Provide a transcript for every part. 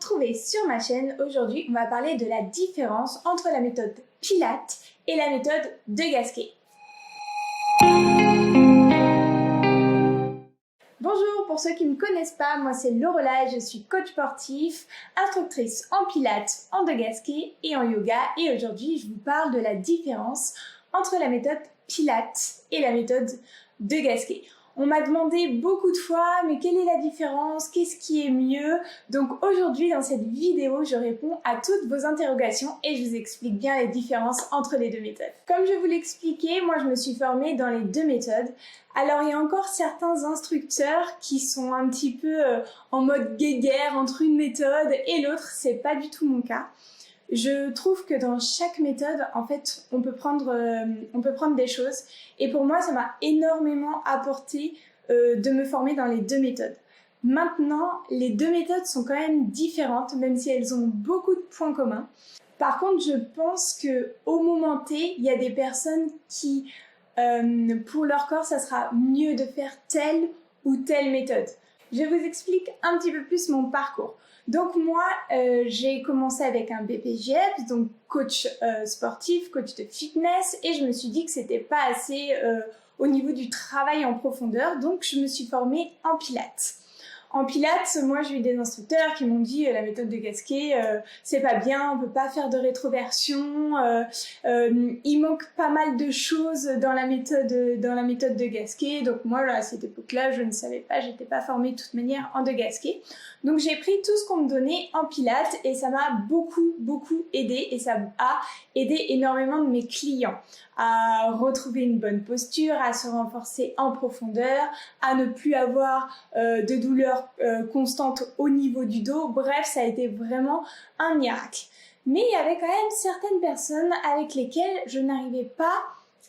retrouver sur ma chaîne. Aujourd'hui, on va parler de la différence entre la méthode Pilates et la méthode de Gasquet. Bonjour, pour ceux qui ne me connaissent pas, moi c'est Lorelai, je suis coach sportif, instructrice en Pilates, en de Gasquet et en yoga. Et aujourd'hui, je vous parle de la différence entre la méthode Pilates et la méthode de Gasquet. On m'a demandé beaucoup de fois, mais quelle est la différence? Qu'est-ce qui est mieux? Donc aujourd'hui, dans cette vidéo, je réponds à toutes vos interrogations et je vous explique bien les différences entre les deux méthodes. Comme je vous l'expliquais, moi je me suis formée dans les deux méthodes. Alors il y a encore certains instructeurs qui sont un petit peu en mode guéguerre entre une méthode et l'autre, c'est pas du tout mon cas. Je trouve que dans chaque méthode, en fait, on peut prendre des choses. Et pour moi, ça m'a énormément apporté de me former dans les deux méthodes. Maintenant, les deux méthodes sont quand même différentes, même si elles ont beaucoup de points communs. Par contre, je pense qu'au moment T, il y a des personnes qui, pour leur corps, ça sera mieux de faire telle ou telle méthode. Je vous explique un petit peu plus mon parcours. Donc moi, j'ai commencé avec un BPJF, donc coach sportif, coach de fitness, et je me suis dit que c'était pas assez au niveau du travail en profondeur, donc je me suis formée en Pilates. En Pilates, moi j'ai eu des instructeurs qui m'ont dit la méthode de Gasquet, c'est pas bien, on peut pas faire de rétroversion, il manque pas mal de choses dans la méthode de Gasquet. Donc moi à cette époque-là, je ne savais pas, j'étais pas formée de toute manière en de Gasquet. Donc j'ai pris tout ce qu'on me donnait en Pilates et ça m'a beaucoup aidé et ça a aidé énormément de mes clients à retrouver une bonne posture, à se renforcer en profondeur, à ne plus avoir de douleurs constantes au niveau du dos. Bref, ça a été vraiment un miracle. Mais il y avait quand même certaines personnes avec lesquelles je n'arrivais pas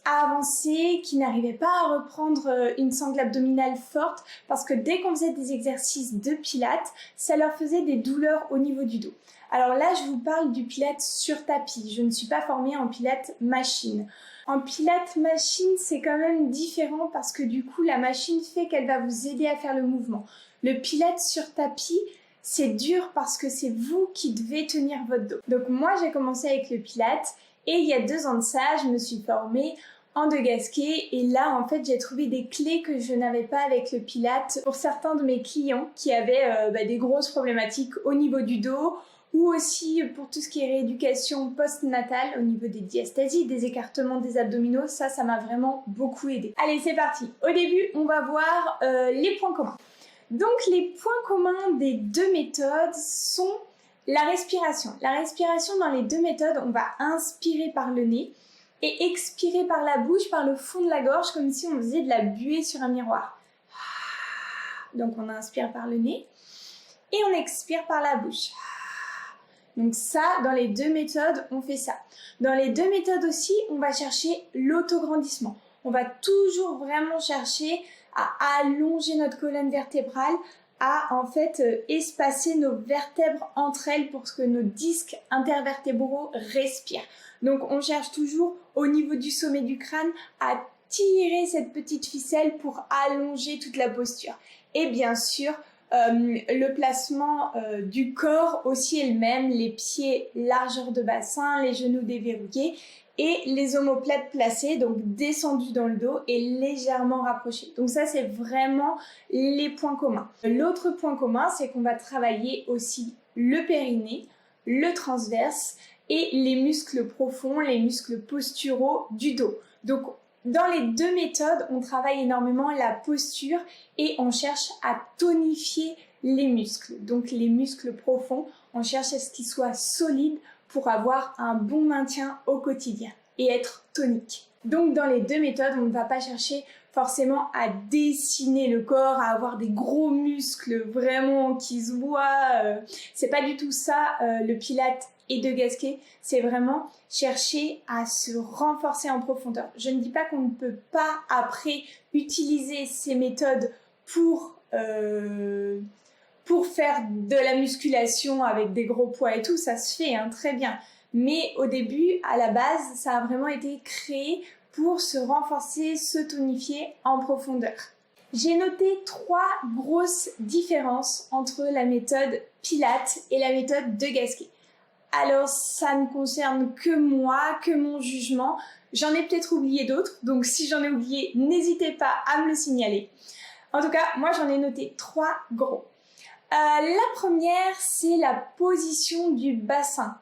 à avancer, qui n'arrivaient pas à reprendre une sangle abdominale forte parce que dès qu'on faisait des exercices de Pilates, ça leur faisait des douleurs au niveau du dos. Alors là, je vous parle du Pilates sur tapis. Je ne suis pas formée en Pilates machine. En Pilates machine, c'est quand même différent parce que du coup, la machine fait qu'elle va vous aider à faire le mouvement. Le Pilates sur tapis, c'est dur parce que c'est vous qui devez tenir votre dos. Donc moi, j'ai commencé avec le Pilates et il y a 2 ans de ça, je me suis formée en de Gasquet et là, en fait, j'ai trouvé des clés que je n'avais pas avec le Pilates pour certains de mes clients qui avaient des grosses problématiques au niveau du dos, ou aussi pour tout ce qui est rééducation post-natale au niveau des diastasies, des écartements des abdominaux. Ça m'a vraiment beaucoup aidé. Allez, c'est parti. Au début, on va voir les points communs. Donc, les points communs des deux méthodes sont la respiration. La respiration dans les deux méthodes, on va inspirer par le nez et expirer par la bouche, par le fond de la gorge, comme si on faisait de la buée sur un miroir. Donc, on inspire par le nez et on expire par la bouche. Donc ça, dans les deux méthodes, on fait ça. Dans les deux méthodes aussi, on va chercher l'autograndissement. On va toujours vraiment chercher à allonger notre colonne vertébrale, à en fait espacer nos vertèbres entre elles pour que nos disques intervertébraux respirent. Donc on cherche toujours au niveau du sommet du crâne à tirer cette petite ficelle pour allonger toute la posture. Et bien sûr, le placement du corps aussi est le même, les pieds largeur de bassin, les genoux déverrouillés et les omoplates placées, donc descendus dans le dos et légèrement rapprochés. Donc ça, c'est vraiment les points communs. L'autre point commun, c'est qu'on va travailler aussi le périnée, le transverse et les muscles profonds, les muscles posturaux du dos. Donc dans les deux méthodes, on travaille énormément la posture et on cherche à tonifier les muscles. Donc les muscles profonds, on cherche à ce qu'ils soient solides pour avoir un bon maintien au quotidien et être tonique. Donc dans les deux méthodes, on ne va pas chercher forcément à dessiner le corps, à avoir des gros muscles vraiment qui se voient. C'est pas du tout ça le Pilates et de Gasquet, c'est vraiment chercher à se renforcer en profondeur. Je ne dis pas qu'on ne peut pas après utiliser ces méthodes pour faire de la musculation avec des gros poids et tout, ça se fait très bien. Mais au début, à la base, ça a vraiment été créé pour se renforcer, se tonifier en profondeur. J'ai noté 3 grosses différences entre la méthode Pilates et la méthode de Gasquet. Alors ça ne concerne que moi, que mon jugement. J'en ai peut-être oublié d'autres, donc si j'en ai oublié, n'hésitez pas à me le signaler. En tout cas, moi j'en ai noté 3 gros. La première, c'est la position du bassin.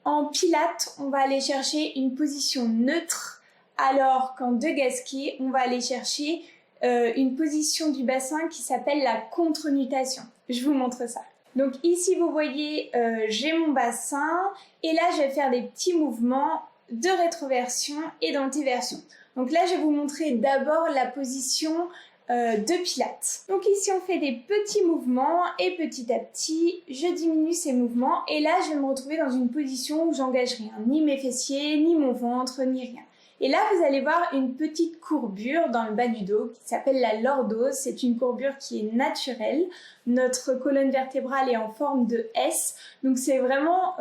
En Pilates, on va aller chercher une position neutre, alors qu'en de Gasquet, on va aller chercher une position du bassin qui s'appelle la contre-nutation. Je vous montre ça. Donc ici, vous voyez, j'ai mon bassin et là, je vais faire des petits mouvements de rétroversion et d'antéversion. Donc là, je vais vous montrer d'abord la position de Pilates. Donc ici, on fait des petits mouvements et petit à petit, je diminue ces mouvements et là, je vais me retrouver dans une position où j'engage rien, ni mes fessiers, ni mon ventre, ni rien. Et là, vous allez voir une petite courbure dans le bas du dos qui s'appelle la lordose. C'est une courbure qui est naturelle. Notre colonne vertébrale est en forme de S. Donc, c'est vraiment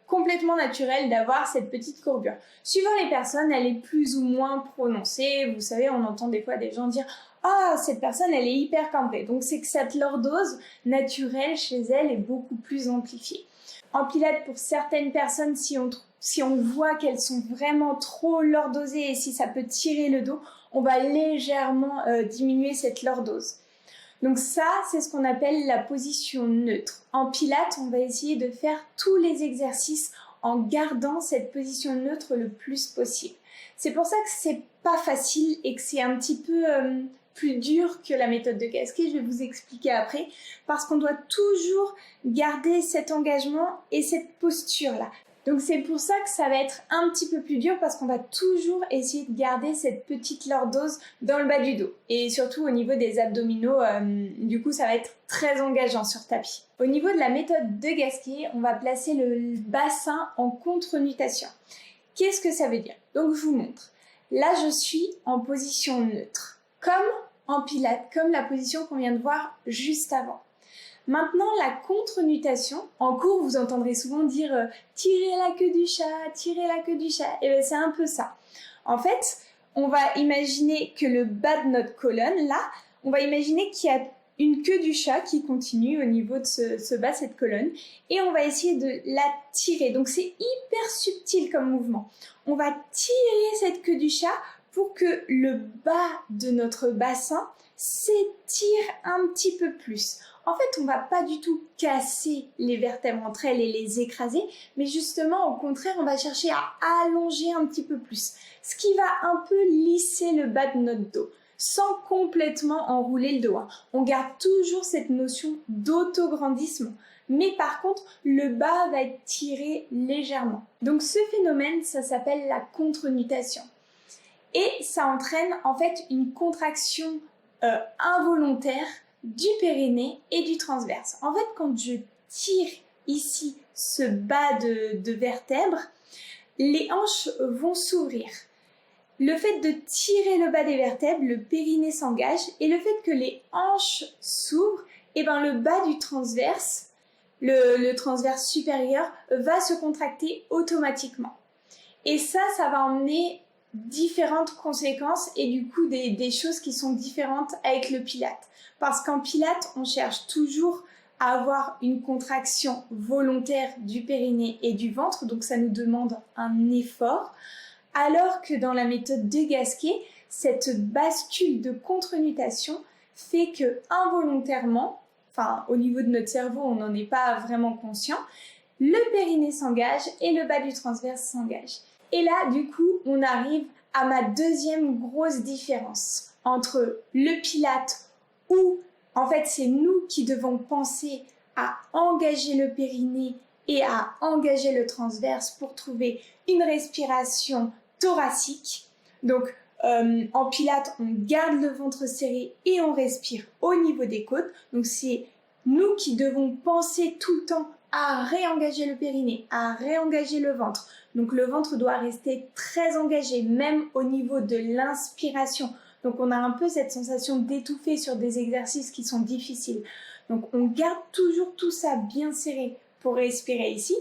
complètement naturel d'avoir cette petite courbure. Suivant les personnes, elle est plus ou moins prononcée. Vous savez, on entend des fois des gens dire « Ah, cette personne, elle est hyper cambrée ». Donc, c'est que cette lordose naturelle chez elle est beaucoup plus amplifiée. En Pilates, pour certaines personnes, si on voit qu'elles sont vraiment trop lordosées et si ça peut tirer le dos, on va légèrement diminuer cette lordose. Donc ça, c'est ce qu'on appelle la position neutre. En Pilates, on va essayer de faire tous les exercices en gardant cette position neutre le plus possible. C'est pour ça que c'est pas facile et que c'est un petit peu plus dur que la méthode de Gasquet, je vais vous expliquer après, parce qu'on doit toujours garder cet engagement et cette posture-là. Donc c'est pour ça que ça va être un petit peu plus dur parce qu'on va toujours essayer de garder cette petite lordose dans le bas du dos. Et surtout au niveau des abdominaux, du coup ça va être très engageant sur tapis. Au niveau de la méthode de Gasquet, on va placer le bassin en contre-nutation. Qu'est-ce que ça veut dire? Donc je vous montre. Là je suis en position neutre, comme en Pilates, comme la position qu'on vient de voir juste avant. Maintenant, la contre-nutation, en cours, vous entendrez souvent dire « tirez la queue du chat, tirez la queue du chat ». Et bien, c'est un peu ça. En fait, on va imaginer que le bas de notre colonne, là, on va imaginer qu'il y a une queue du chat qui continue au niveau de ce bas, cette colonne, et on va essayer de la tirer. Donc, c'est hyper subtil comme mouvement. On va tirer cette queue du chat pour que le bas de notre bassin s'étire un petit peu plus. En fait, on ne va pas du tout casser les vertèbres entre elles et les écraser, mais justement, au contraire, on va chercher à allonger un petit peu plus, ce qui va un peu lisser le bas de notre dos, sans complètement enrouler le dos. On garde toujours cette notion d'autograndissement, mais par contre, le bas va être tiré légèrement. Donc ce phénomène, ça s'appelle la contre-nutation. Et ça entraîne en fait une contraction involontaire du périnée et du transverse. En fait, quand je tire ici ce bas de vertèbre, les hanches vont s'ouvrir. Le fait de tirer le bas des vertèbres, le périnée s'engage, et le fait que les hanches s'ouvrent, et ben le bas du transverse, le transverse supérieur, va se contracter automatiquement. Et ça va emmener différentes conséquences et du coup des choses qui sont différentes avec le Pilates. Parce qu'en Pilates, on cherche toujours à avoir une contraction volontaire du périnée et du ventre, donc ça nous demande un effort, alors que dans la méthode de Gasquet, cette bascule de contre-nutation fait que involontairement, enfin au niveau de notre cerveau, on n'en est pas vraiment conscient, le périnée s'engage et le bas du transverse s'engage. Et là, du coup, on arrive à ma deuxième grosse différence entre le Pilates où, en fait, c'est nous qui devons penser à engager le périnée et à engager le transverse pour trouver une respiration thoracique. Donc, en Pilates, on garde le ventre serré et on respire au niveau des côtes. Donc, c'est nous qui devons penser tout le temps à réengager le périnée, à réengager le ventre. Donc le ventre doit rester très engagé, même au niveau de l'inspiration. Donc on a un peu cette sensation d'étouffer sur des exercices qui sont difficiles. Donc on garde toujours tout ça bien serré pour respirer ici.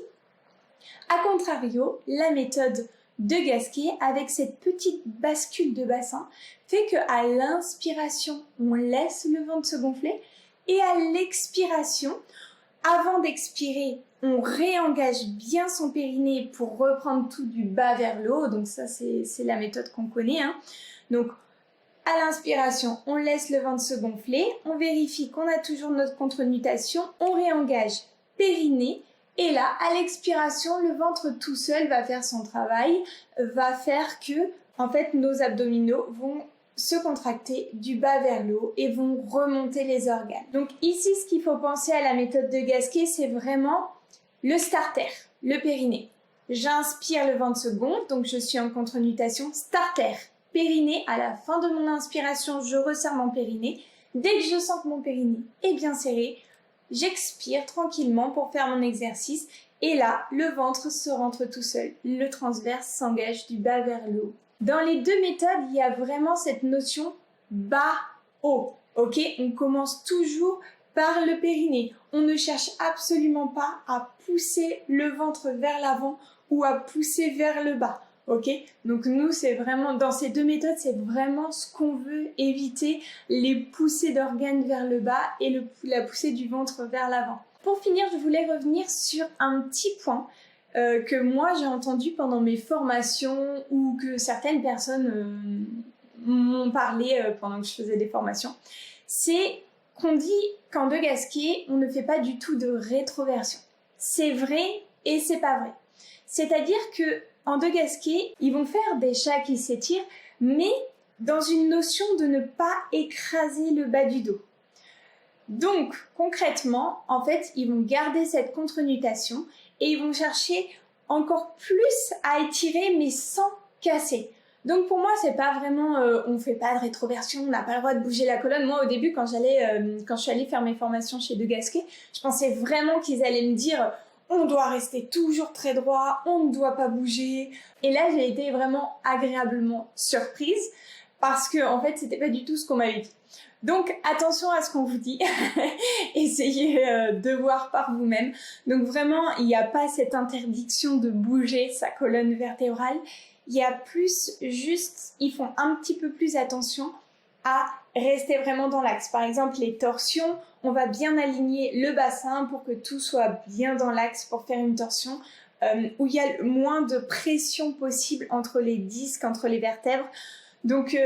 A contrario, la méthode de Gasquet, avec cette petite bascule de bassin, fait qu'à l'inspiration, on laisse le ventre se gonfler et à l'expiration, avant d'expirer, on réengage bien son périnée pour reprendre tout du bas vers le haut. Donc ça, c'est la méthode qu'on connaît, hein. Donc, à l'inspiration, on laisse le ventre se gonfler, on vérifie qu'on a toujours notre contre-nutation, on réengage périnée, et là, à l'expiration, le ventre tout seul va faire son travail, va faire que, en fait, nos abdominaux vont se contracter du bas vers le haut et vont remonter les organes. Donc ici, ce qu'il faut penser à la méthode de Gasquet, c'est vraiment le starter, le périnée. J'inspire, le ventre se gonfle, donc je suis en contre-nutation, starter. Périnée, à la fin de mon inspiration, je resserre mon périnée. Dès que je sens que mon périnée est bien serré, j'expire tranquillement pour faire mon exercice. Et là, le ventre se rentre tout seul. Le transverse s'engage du bas vers le haut. Dans les deux méthodes, il y a vraiment cette notion bas-haut. Ok, on commence toujours par le périnée. On ne cherche absolument pas à pousser le ventre vers l'avant ou à pousser vers le bas. Ok, donc nous, c'est vraiment, dans ces deux méthodes, c'est vraiment ce qu'on veut éviter, les poussées d'organes vers le bas et la poussée du ventre vers l'avant. Pour finir, je voulais revenir sur un petit point que moi j'ai entendu pendant mes formations ou que certaines personnes m'ont parlé pendant que je faisais des formations. C'est qu'on dit qu'en De Gasquet, on ne fait pas du tout de rétroversion. C'est vrai et c'est pas vrai. C'est-à-dire que en De Gasquet, ils vont faire des chats qui s'étirent, mais dans une notion de ne pas écraser le bas du dos. Donc, concrètement, en fait, ils vont garder cette contre-nutation et ils vont chercher encore plus à étirer, mais sans casser. Donc pour moi, c'est pas vraiment, on fait pas de rétroversion, on n'a pas le droit de bouger la colonne. Moi, au début, quand je suis allée faire mes formations chez De Gasquet, je pensais vraiment qu'ils allaient me dire on doit rester toujours très droit, on ne doit pas bouger. Et là, j'ai été vraiment agréablement surprise parce que, en fait, c'était pas du tout ce qu'on m'avait dit. Donc, attention à ce qu'on vous dit. Essayez de voir par vous-même. Donc, vraiment, il n'y a pas cette interdiction de bouger sa colonne vertébrale. Il y a plus juste, ils font un petit peu plus attention à rester vraiment dans l'axe. Par exemple, les torsions, on va bien aligner le bassin pour que tout soit bien dans l'axe pour faire une torsion où il y a le moins de pression possible entre les disques, entre les vertèbres. Donc,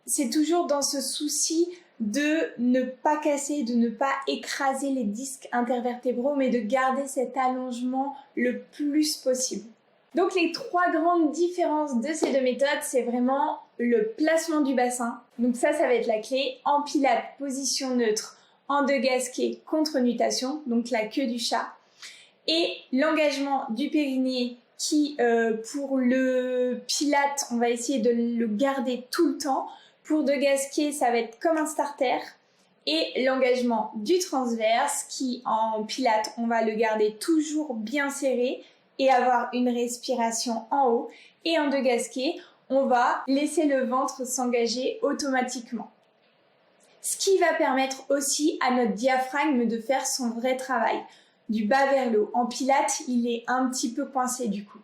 c'est toujours dans ce souci de ne pas casser, de ne pas écraser les disques intervertébraux, mais de garder cet allongement le plus possible. Donc les trois grandes différences de ces deux méthodes, c'est vraiment le placement du bassin. Donc ça va être la clé. En Pilates, position neutre. En De Gasquet, contre-nutation, donc la queue du chat. Et l'engagement du périnée qui, pour le Pilates, on va essayer de le garder tout le temps. Pour De Gasquet, ça va être comme un starter. Et l'engagement du transverse qui, en Pilates, on va le garder toujours bien serré et avoir une respiration en haut. Et en De Gasquet, on va laisser le ventre s'engager automatiquement. Ce qui va permettre aussi à notre diaphragme de faire son vrai travail, du bas vers le haut. En Pilates, il est un petit peu coincé du coup.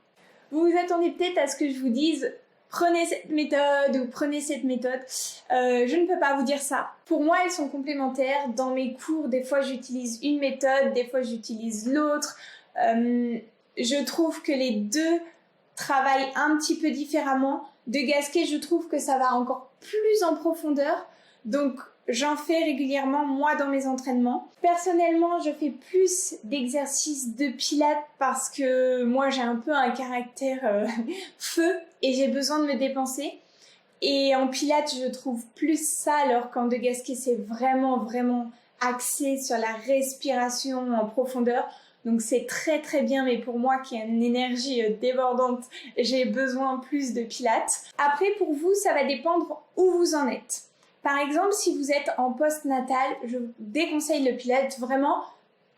Vous vous attendez peut-être à ce que je vous dise prenez cette méthode ou prenez cette méthode. Je ne peux pas vous dire ça. Pour moi, elles sont complémentaires. Dans mes cours, des fois j'utilise une méthode, des fois j'utilise l'autre. Je trouve que les deux travaillent un petit peu différemment. De Gasquet, je trouve que ça va encore plus en profondeur. Donc, j'en fais régulièrement, moi, dans mes entraînements. Personnellement, je fais plus d'exercices de pilates parce que moi, j'ai un peu un caractère feu et j'ai besoin de me dépenser. Et en pilates, je trouve plus ça, alors qu'en De Gasquet, c'est vraiment, vraiment axé sur la respiration en profondeur. Donc c'est très très bien, mais pour moi qui ai une énergie débordante, j'ai besoin plus de pilates. Après, pour vous, ça va dépendre où vous en êtes. Par exemple, si vous êtes en post-natal, je vous déconseille le pilates, vraiment,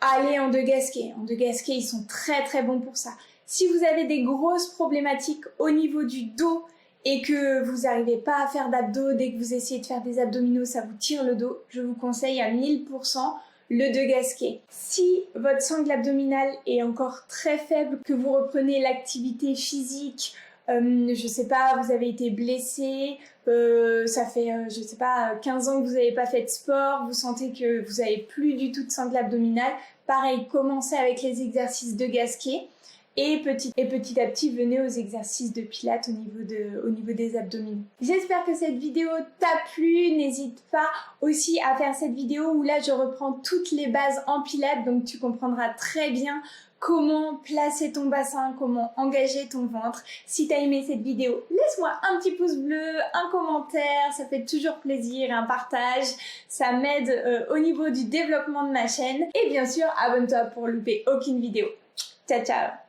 allez en De Gasquet. En De Gasquet, ils sont très très bons pour ça. Si vous avez des grosses problématiques au niveau du dos et que vous n'arrivez pas à faire d'abdos, dès que vous essayez de faire des abdominaux, ça vous tire le dos, je vous conseille à 1000% le De Gasquet. Si votre sangle abdominale est encore très faible, que vous reprenez l'activité physique, je sais pas, vous avez été blessé, ça fait, je sais pas, 15 ans que vous n'avez pas fait de sport, vous sentez que vous n'avez plus du tout de sangle abdominale, Pareil, commencez avec les exercices de gasquet. Et petit à petit, venez aux exercices de pilates au niveau des abdominaux. J'espère que cette vidéo t'a plu. N'hésite pas aussi à faire cette vidéo où là, je reprends toutes les bases en pilates. Donc, tu comprendras très bien comment placer ton bassin, comment engager ton ventre. Si tu as aimé cette vidéo, laisse-moi un petit pouce bleu, un commentaire, ça fait toujours plaisir, un partage, ça m'aide au niveau du développement de ma chaîne. Et bien sûr, abonne-toi pour louper aucune vidéo. Ciao, ciao!